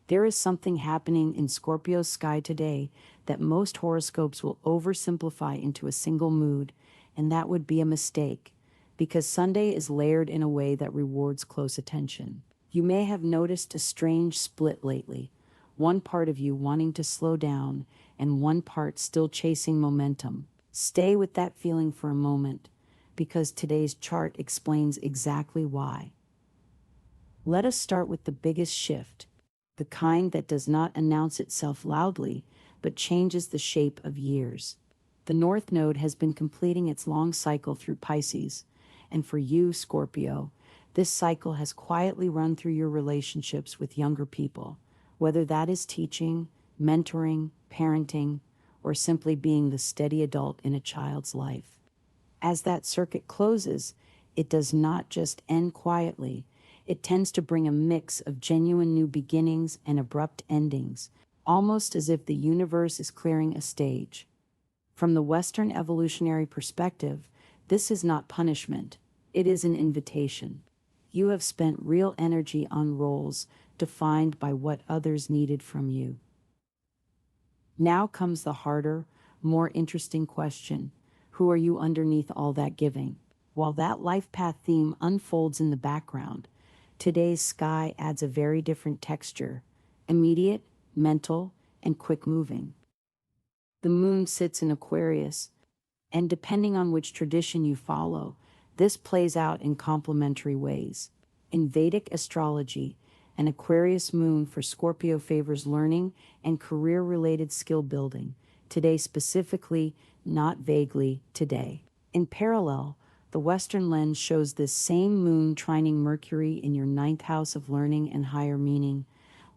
There is something happening in Scorpio's sky today that most horoscopes will oversimplify into a single mood, and that would be a mistake, because Sunday is layered in a way that rewards close attention. You may have noticed a strange split lately, one part of you wanting to slow down and one part still chasing momentum. Stay with that feeling for a moment, because today's chart explains exactly why. Let us start with the biggest shift, the kind that does not announce itself loudly, but changes the shape of years. The North Node has been completing its long cycle through Pisces, and for you, Scorpio, this cycle has quietly run through your relationships with younger people, whether that is teaching, mentoring, parenting, or simply being the steady adult in a child's life. As that circuit closes, it does not just end quietly. It tends to bring a mix of genuine new beginnings and abrupt endings, almost as if the universe is clearing a stage. From the Western evolutionary perspective, this is not punishment, it is an invitation. You have spent real energy on roles defined by what others needed from you. Now comes the harder, more interesting question: who are you underneath all that giving? While that life path theme unfolds in the background, today's sky adds a very different texture: immediate, mental, and quick moving. The moon sits in Aquarius, and depending on which tradition you follow, this plays out in complementary ways. In Vedic astrology, an Aquarius moon for Scorpio favors learning and career-related skill building, today specifically, not vaguely today. In parallel, the Western lens shows this same moon trining Mercury in your ninth house of learning and higher meaning,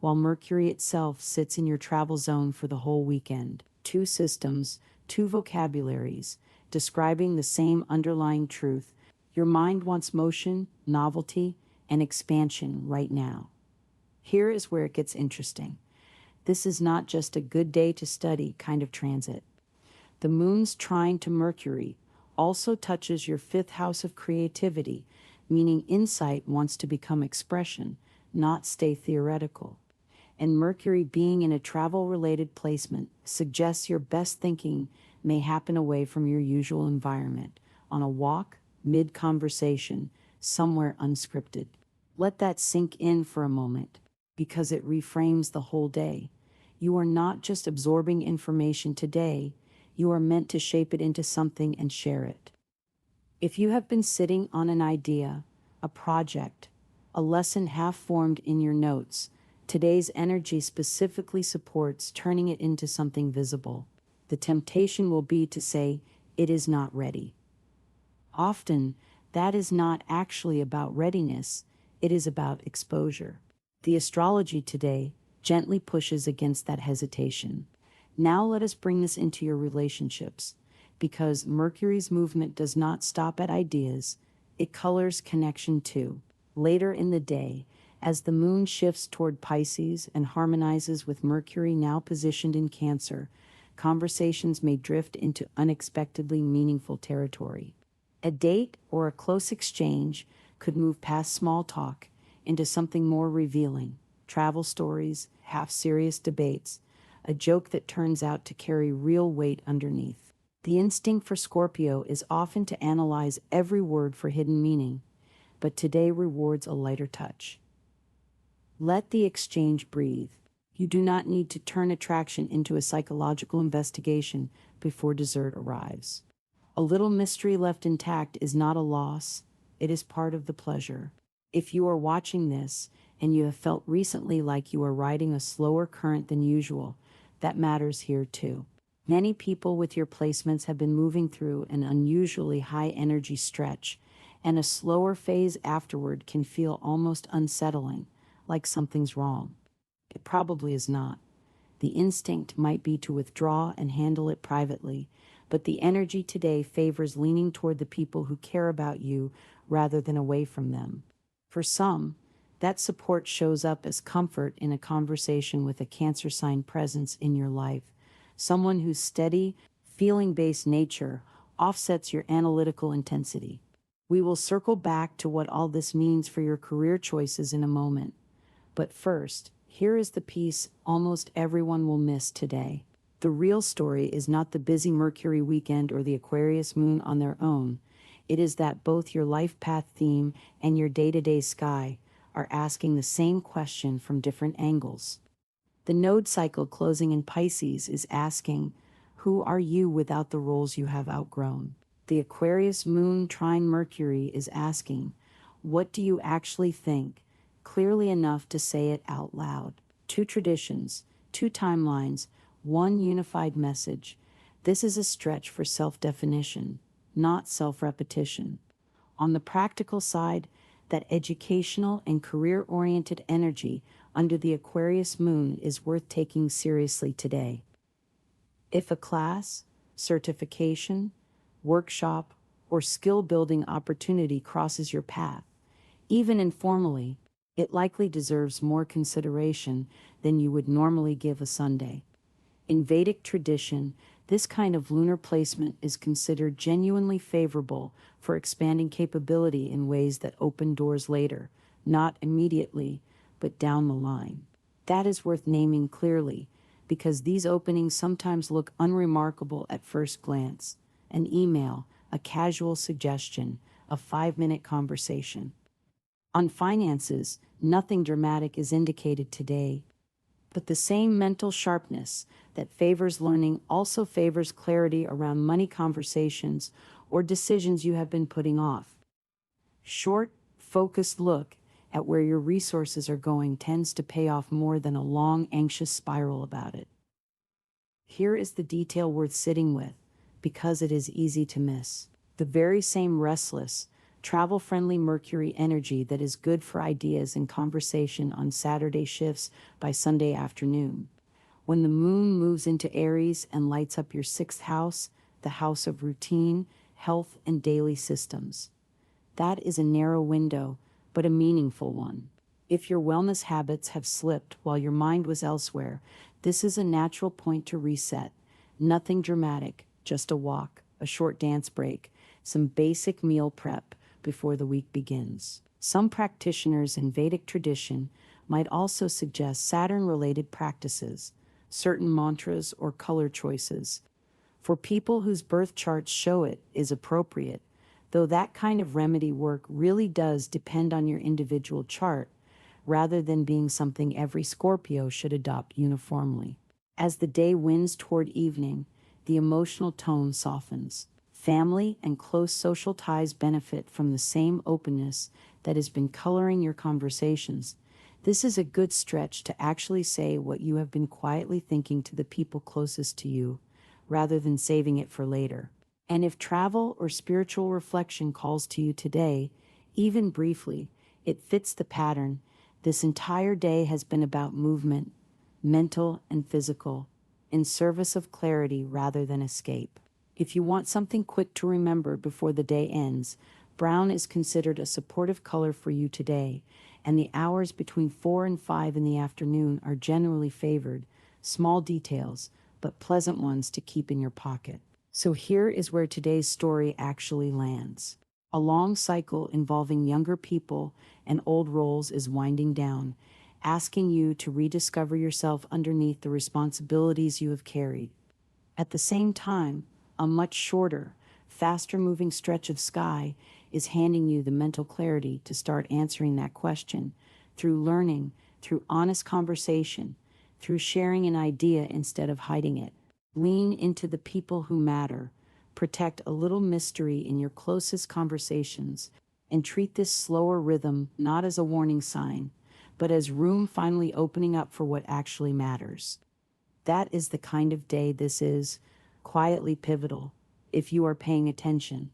while Mercury itself sits in your travel zone for the whole weekend. Two systems, two vocabularies, describing the same underlying truth. Your mind wants motion, novelty, and expansion right now. Here is where it gets interesting. This is not just a good day to study kind of transit. The moon's trine to Mercury also touches your fifth house of creativity, meaning insight wants to become expression, not stay theoretical. And Mercury being in a travel-related placement suggests your best thinking may happen away from your usual environment, on a walk, mid-conversation, somewhere unscripted. Let that sink in for a moment, because it reframes the whole day. You are not just absorbing information today, you are meant to shape it into something and share it. If you have been sitting on an idea, a project, a lesson half formed in your notes, today's energy specifically supports turning it into something visible. The temptation will be to say, "It is not ready." Often, that is not actually about readiness, it is about exposure. The astrology today gently pushes against that hesitation. Now let us bring this into your relationships, because Mercury's movement does not stop at ideas, it colors connection too. Later in the day, as the moon shifts toward Pisces and harmonizes with Mercury now positioned in Cancer, conversations may drift into unexpectedly meaningful territory. A date or a close exchange could move past small talk into something more revealing: travel stories, half-serious debates, a joke that turns out to carry real weight underneath. The instinct for Scorpio is often to analyze every word for hidden meaning, but today rewards a lighter touch. Let the exchange breathe. You do not need to turn attraction into a psychological investigation before dessert arrives. A little mystery left intact is not a loss, it is part of the pleasure. If you are watching this and you have felt recently like you are riding a slower current than usual, that matters here too. Many people with your placements have been moving through an unusually high energy stretch, and a slower phase afterward can feel almost unsettling, like something's wrong. It probably is not. The instinct might be to withdraw and handle it privately, but the energy today favors leaning toward the people who care about you rather than away from them. For some, that support shows up as comfort in a conversation with a Cancer sign presence in your life, someone whose steady, feeling-based nature offsets your analytical intensity. We will circle back to what all this means for your career choices in a moment. But first, Here is the piece almost everyone will miss today. The real story is not the busy Mercury weekend or the Aquarius moon on their own. It is that both your life path theme and your day-to-day sky are asking the same question from different angles. The node cycle closing in Pisces is asking, who are you without the roles you have outgrown? The Aquarius moon trine Mercury is asking, what do you actually think, clearly enough to say it out loud? Two traditions, two timelines, one unified message. This is a stretch for self-definition, not self-repetition. On the practical side, that educational and career-oriented energy under the Aquarius moon is worth taking seriously today. If a class, certification, workshop, or skill-building opportunity crosses your path, even informally, it likely deserves more consideration than you would normally give a Sunday. In Vedic tradition, this kind of lunar placement is considered genuinely favorable for expanding capability in ways that open doors later, not immediately, but down the line. That is worth naming clearly, because these openings sometimes look unremarkable at first glance. An email, a casual suggestion, a 5-minute conversation. On finances, nothing dramatic is indicated today, but the same mental sharpness that favors learning also favors clarity around money conversations or decisions you have been putting off. Short, focused look at where your resources are going tends to pay off more than a long, anxious spiral about it. Here is the detail worth sitting with, because it is easy to miss. The very same restless, travel-friendly Mercury energy that is good for ideas and conversation on Saturday shifts by Sunday afternoon. When the moon moves into Aries and lights up your 6th house, the house of routine, health, and daily systems. That is a narrow window, but a meaningful one. If your wellness habits have slipped while your mind was elsewhere, this is a natural point to reset. Nothing dramatic, just a walk, a short dance break, some basic meal prep before the week begins. Some practitioners in Vedic tradition might also suggest Saturn-related practices, certain mantras or color choices. For people whose birth charts show it is appropriate, though that kind of remedy work really does depend on your individual chart, rather than being something every Scorpio should adopt uniformly. As the day winds toward evening, the emotional tone softens. Family and close social ties benefit from the same openness that has been coloring your conversations. This is a good stretch to actually say what you have been quietly thinking to the people closest to you, rather than saving it for later. And if travel or spiritual reflection calls to you today, even briefly, it fits the pattern. This entire day has been about movement, mental and physical, in service of clarity rather than escape. If you want something quick to remember before the day ends, brown is considered a supportive color for you today, and the hours between 4 and 5 in the afternoon are generally favored, small details, but pleasant ones to keep in your pocket. So here is where today's story actually lands. A long cycle involving younger people and old roles is winding down, asking you to rediscover yourself underneath the responsibilities you have carried. At the same time, a much shorter, faster-moving stretch of sky is handing you the mental clarity to start answering that question through learning, through honest conversation, through sharing an idea instead of hiding it. Lean into the people who matter, protect a little mystery in your closest conversations, and treat this slower rhythm not as a warning sign, but as room finally opening up for what actually matters. That is the kind of day this is, quietly pivotal, if you are paying attention.